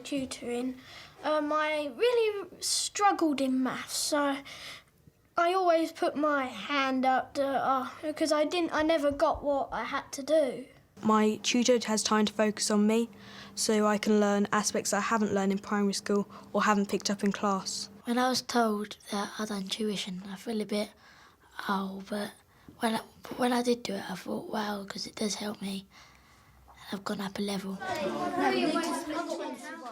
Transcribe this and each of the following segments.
tutoring, I really struggled in maths, so I always put my hand up because I never got what I had to do. My tutor has time to focus on me, so I can learn aspects I haven't learned in primary school or haven't picked up in class. When I was told that I'd done tuition, I feel a bit, but when I did do it, I thought, wow, because it does help me. I've gone up a level.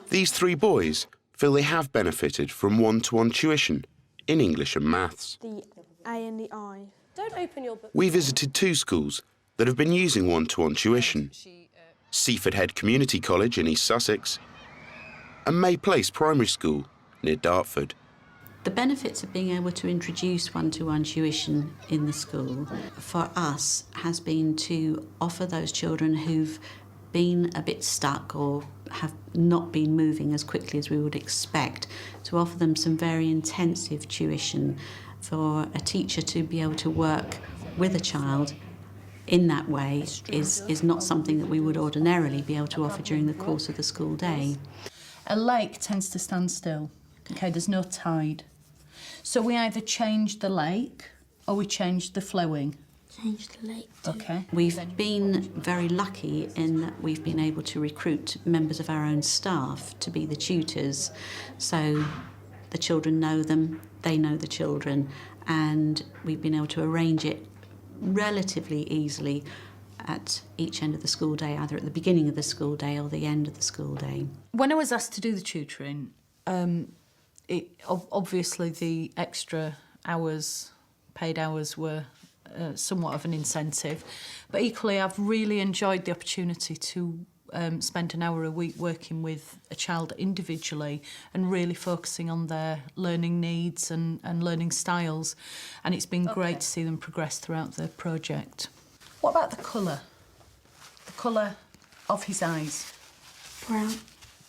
These three boys feel they have benefited from one-to-one tuition in English and maths. The A and the I. Don't open your book. We visited two schools that have been using one-to-one tuition: Seaford Head Community College in East Sussex and May Place Primary School near Dartford. The benefits of being able to introduce one-to-one tuition in the school for us has been to offer those children who've been a bit stuck or have not been moving as quickly as we would expect, to offer them some very intensive tuition. For a teacher to be able to work with a child in that way is not something that we would ordinarily be able to offer during the course of the school day. A lake tends to stand still. Okay, there's no tide. So we either change the lake or we change the flowing. Change the lake too. Okay. We've been very lucky in that we've been able to recruit members of our own staff to be the tutors. So the children know them, they know the children, and we've been able to arrange it relatively easily at each end of the school day, either at the beginning of the school day or the end of the school day. When I was asked to do the tutoring, obviously the extra hours, paid hours, were somewhat of an incentive. But equally, I've really enjoyed the opportunity to spend an hour a week working with a child individually and really focusing on their learning needs and learning styles. And it's been great to see them progress throughout the project. What about the colour? The colour of his eyes? Brown.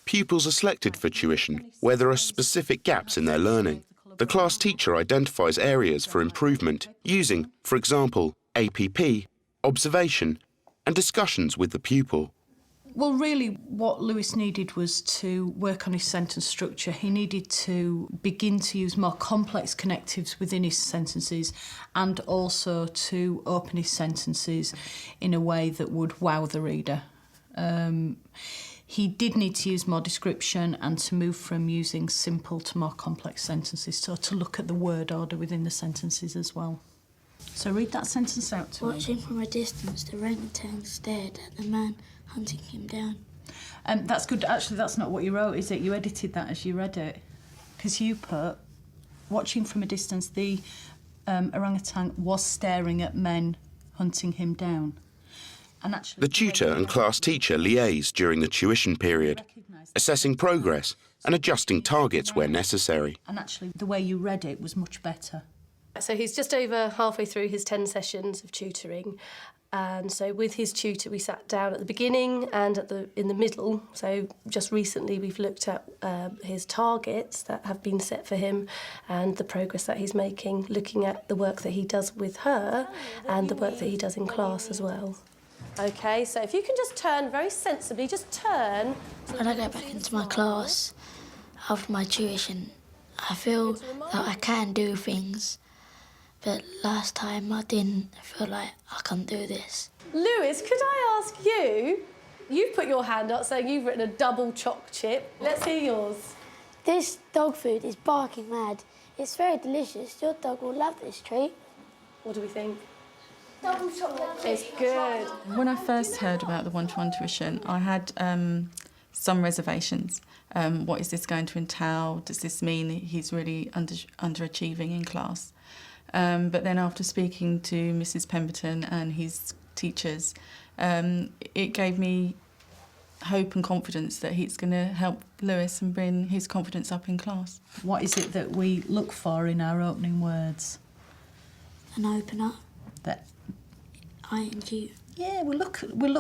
Pupils are selected for tuition where there are specific gaps in their learning. The class teacher identifies areas for improvement using, for example, APP, observation, and discussions with the pupil. Well, really, what Lewis needed was to work on his sentence structure. He needed to begin to use more complex connectives within his sentences and also to open his sentences in a way that would wow the reader. He did need to use more description and to move from using simple to more complex sentences, so to look at the word order within the sentences as well. So read that sentence out to me. Watching from a distance, the orangutan stared at the man hunting him down. That's good. Actually, that's not what you wrote, is it? You edited that as you read it. Because you put, watching from a distance, the orangutan was staring at men hunting him down. And actually, The tutor and class teacher liaise during the tuition period, assessing progress and adjusting targets where necessary. And actually, the way you read it was much better. So he's just over halfway through his 10 sessions of tutoring. And so with his tutor, we sat down at the beginning and in the middle. So just recently, we've looked at his targets that have been set for him and the progress that he's making, looking at the work that he does with her and the work that he does in class as well. OK, so if you can just turn very sensibly, just turn. When I go back into my class after my tuition, I feel that I can do things. But last time I didn't feel like I can do this. Lewis, could I ask you, you've put your hand up saying you've written a double choc chip. Let's hear yours. This dog food is barking mad. It's very delicious. Your dog will love this treat. What do we think? Double chocolate. It's good. When I first heard about the one-to-one tuition, I had some reservations. What is this going to entail? Does this mean he's really underachieving in class? But then after speaking to Mrs. Pemberton and his teachers, it gave me hope and confidence that he's going to help Lewis and bring his confidence up in class. What is it that we look for in our opening words? An opener. That ING. Yeah, we look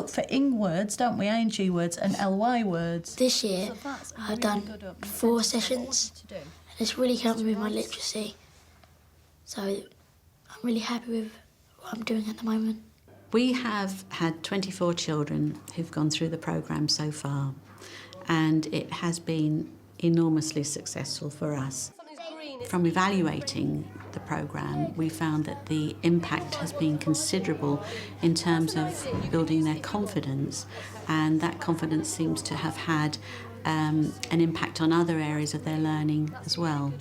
for ing words, don't we? ING words and ly words. This year, I've done 4 sessions. And it's really helped me with my literacy. So I'm really happy with what I'm doing at the moment. We have had 24 children who've gone through the programme so far, and it has been enormously successful for us. From evaluating the programme, we found that the impact has been considerable in terms of building their confidence, and that confidence seems to have had an impact on other areas of their learning as well.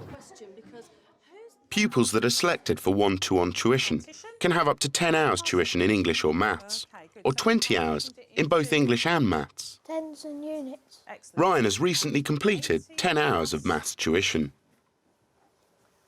Pupils that are selected for one-to-one tuition can have up to 10 hours tuition in English or maths, or 20 hours in both English and maths. Tens and units. Ryan has recently completed 10 hours of maths tuition.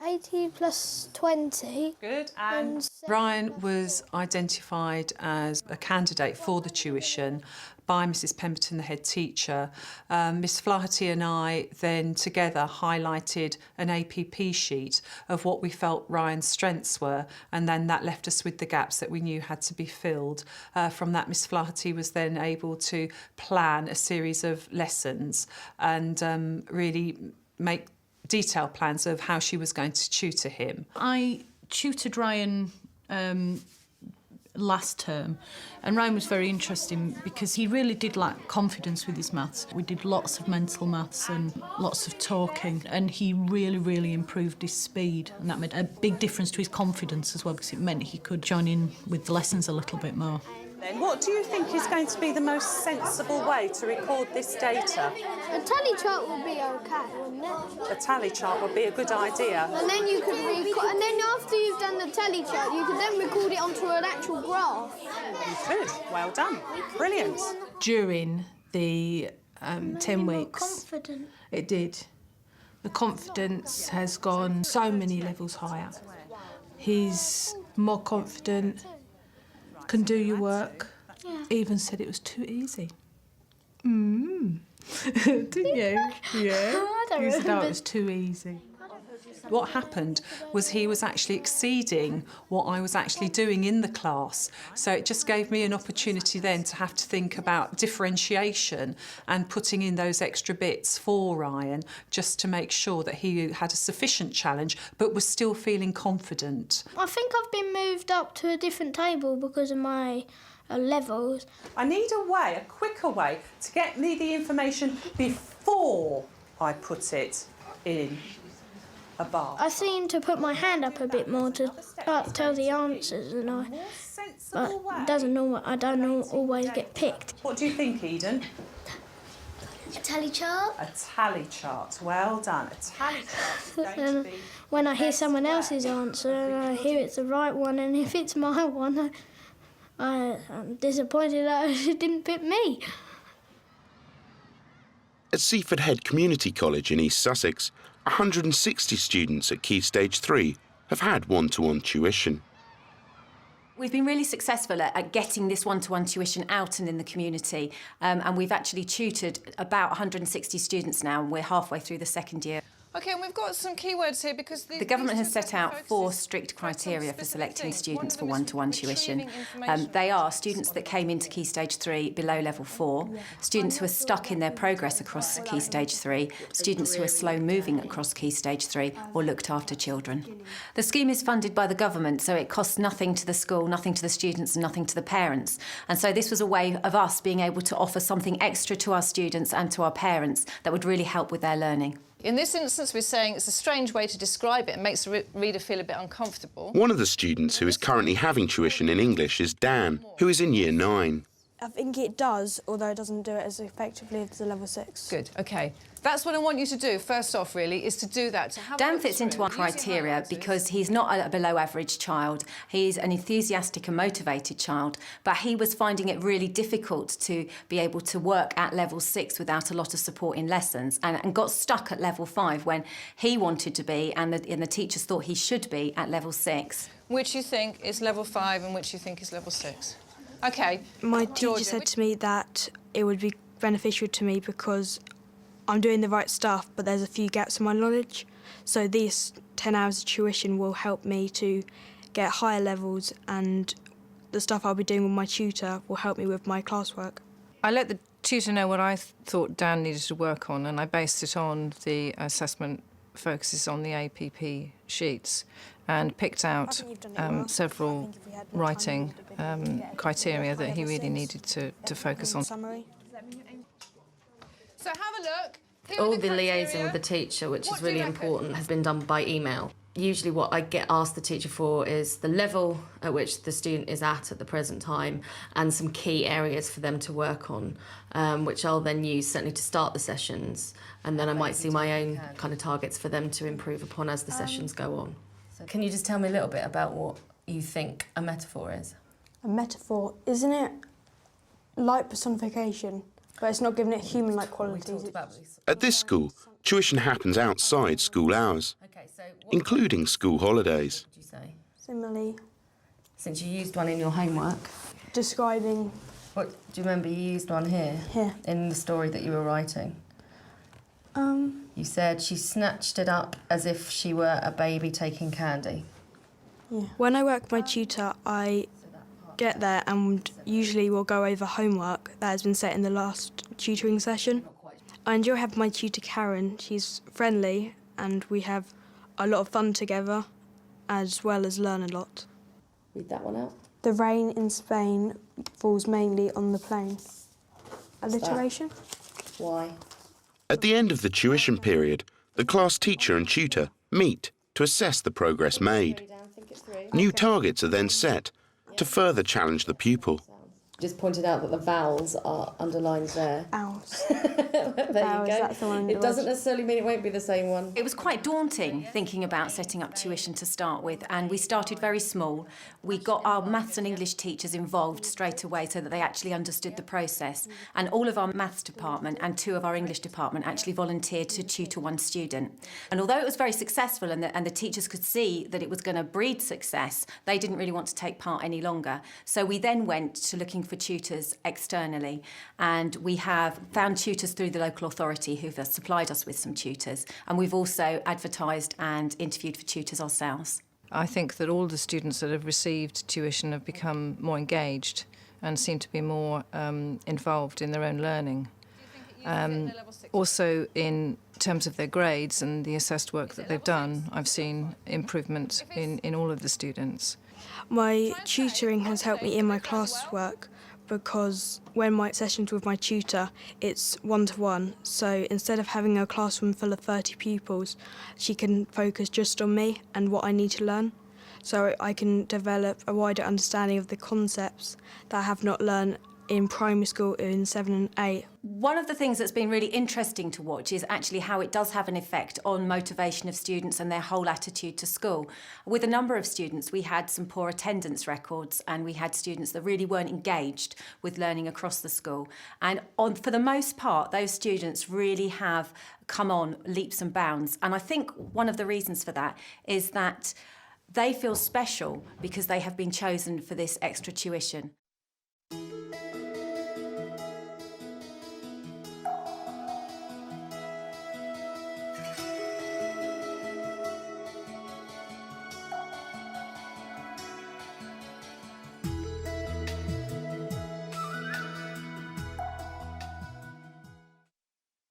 80 plus 20. Good. And Ryan was identified as a candidate for the tuition by Mrs Pemberton, the head teacher. Miss Flaherty and I then together highlighted an APP sheet of what we felt Ryan's strengths were, and then that left us with the gaps that we knew had to be filled. From that, Miss Flaherty was then able to plan a series of lessons and really make detailed plans of how she was going to tutor him. I tutored Ryan last term, and Ryan was very interesting because he really did lack confidence with his maths. We did lots of mental maths and lots of talking, and he really improved his speed, and that made a big difference to his confidence as well, because it meant he could join in with the lessons a little bit more. Then what do you think is going to be the most sensible way to record this data? A tally chart would be okay, wouldn't it? A tally chart would be a good idea. And then you could record, and then after you've done the tally chart, you could then record it onto an actual graph. You could. Well done. Brilliant. During the 10 weeks, Confident. it did. The confidence has gone so many levels higher. He's more confident, can do your work. Yeah. Even said it was too easy. Didn't you? Yeah. I don't You said, remember. it was too easy. What happened was he was actually exceeding what I was actually doing in the class. So it just gave me an opportunity then to have to think about differentiation and putting in those extra bits for Ryan, just to make sure that he had a sufficient challenge but was still feeling confident. I think I've been moved up to a different table because of my levels. I need a quicker way to get me the information before I put it in a bar. I seem to put my hand up a bit more to tell the answers, and but I don't always get picked. What do you think, Eden? A tally chart. A tally chart. Well done. A tally chart is going to And be when I hear best someone way. else's answer, and I hear it's the right one, and if it's my one, I'm disappointed that it didn't pick me. At Seaford Head Community College in East Sussex, 160 students at Key Stage 3 have had one-to-one tuition. We've been really successful at getting this one-to-one tuition out and in the community, and we've actually tutored about 160 students now, and we're halfway through the second year. OK, and we've got some keywords here because The government has set out 4 strict criteria for selecting students for one-to-one tuition. They are students that came into Key Stage 3 below level 4, students who are stuck in their progress across Key Stage 3, students who are slow moving across Key Stage 3, or looked after children. The scheme is funded by the government, so it costs nothing to the school, nothing to the students and nothing to the parents. And so this was a way of us being able to offer something extra to our students and to our parents that would really help with their learning. In this instance, we're saying it's a strange way to describe it. It makes the reader feel a bit uncomfortable. One of the students who is currently having tuition in English is Dan, who is in Year 9. I think it does, although it doesn't do it as effectively as the level 6. Good, OK. That's what I want you to do, first off, really, is to do that. To have Dan fits into our criteria because he's not a below-average child. He's an enthusiastic and motivated child, but he was finding it really difficult to be able to work at level 6 without a lot of support in lessons, and got stuck at level 5 when he wanted to be and the teachers thought he should be at level 6. Which you think is level 5 and which you think is level 6. OK. My teacher Georgia, said to me that it would be beneficial to me because I'm doing the right stuff, but there's a few gaps in my knowledge. So these 10 hours of tuition will help me to get higher levels, and the stuff I'll be doing with my tutor will help me with my classwork. I let the tutor know what I thought Dan needed to work on, and I based it on the assessment focuses on the APP sheets and picked out several writing criteria that he really needed to focus on. Summary. So have a look. All the liaison with the teacher, which is really important, has been done by email. Usually what I get asked the teacher for is the level at which the student is at the present time and some key areas for them to work on, which I'll then use certainly to start the sessions, and then I might see my own kind of targets for them to improve upon as the sessions go on. So can you just tell me a little bit about what you think a metaphor is? A metaphor, isn't it like personification, but it's not giving it human-like qualities? At this school, tuition happens outside school hours, including school holidays. What would you say? Similarly. Since you used one in your homework. Describing. What, do you remember you used one here? Here. In the story that you were writing? You said she snatched it up as if she were a baby taking candy. Yeah. When I work with my tutor, I get there and usually we'll go over homework that has been set in the last tutoring session. I enjoy having my tutor Karen. She's friendly and we have a lot of fun together as well as learn a lot. Read that one out. The rain in Spain falls mainly on the plain. Alliteration? Why? At the end of the tuition period, the class teacher and tutor meet to assess the progress made. New targets are then set to further challenge the pupil. Just pointed out that the vowels are underlined there. Owls. There you go. That's the one. It doesn't necessarily mean it won't be the same one. It was quite daunting thinking about setting up tuition to start with, and we started very small. We got our maths and English teachers involved straight away so that they actually understood the process. And all of our maths department and 2 of our English department actually volunteered to tutor 1 student. And although it was very successful and the teachers could see that it was going to breed success, they didn't really want to take part any longer. So we then went to looking for tutors externally, and we have found tutors through the local authority who've supplied us with some tutors, and we've also advertised and interviewed for tutors ourselves. I think that all the students that have received tuition have become more engaged and seem to be more involved in their own learning. Also, in terms of their grades and the assessed work that they've done, I've seen improvement in all of the students. My tutoring has helped me in my classwork because when my sessions with my tutor, it's one-to-one. So instead of having a classroom full of 30 pupils, she can focus just on me and what I need to learn. So I can develop a wider understanding of the concepts that I have not learned in primary school in 7 and 8. One of the things that's been really interesting to watch is actually how it does have an effect on motivation of students and their whole attitude to school. With a number of students, we had some poor attendance records and we had students that really weren't engaged with learning across the school. And for the most part, those students really have come on leaps and bounds. And I think one of the reasons for that is that they feel special because they have been chosen for this extra tuition.